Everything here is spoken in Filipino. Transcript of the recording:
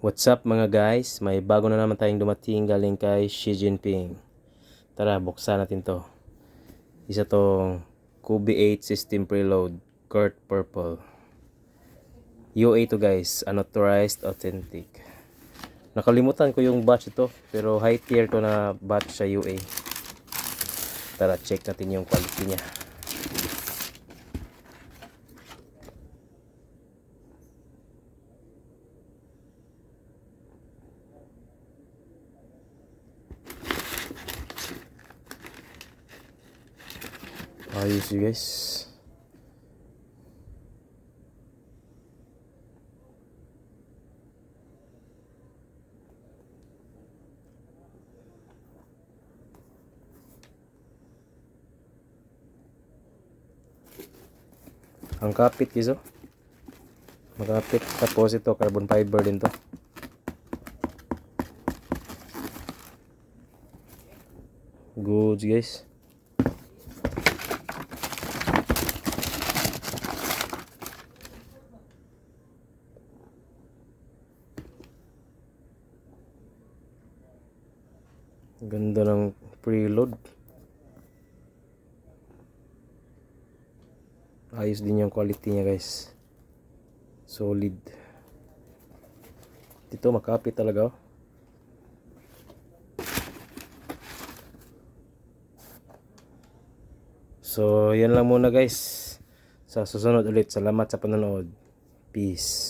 What's up mga guys? May bago na naman tayong dumating galing kay Xi Jinping. Tara, buksan natin to. Isa tong Kubi 8 System Preload Kurt Purple. UA to guys, unauthorized authentic. Nakalimutan ko yung batch ito, pero high tier to na batch sa UA. Tara, check natin yung quality niya. Ayos guys. Ang kapit guys oh. Magkapit. Tapos ito carbon fiber din to. Good guys. Ganda ng preload. Ayos din yung quality niya guys. Solid. Dito makapit talaga oh. So yan lang muna guys. Sa susunod ulit. Salamat sa panonood. Peace.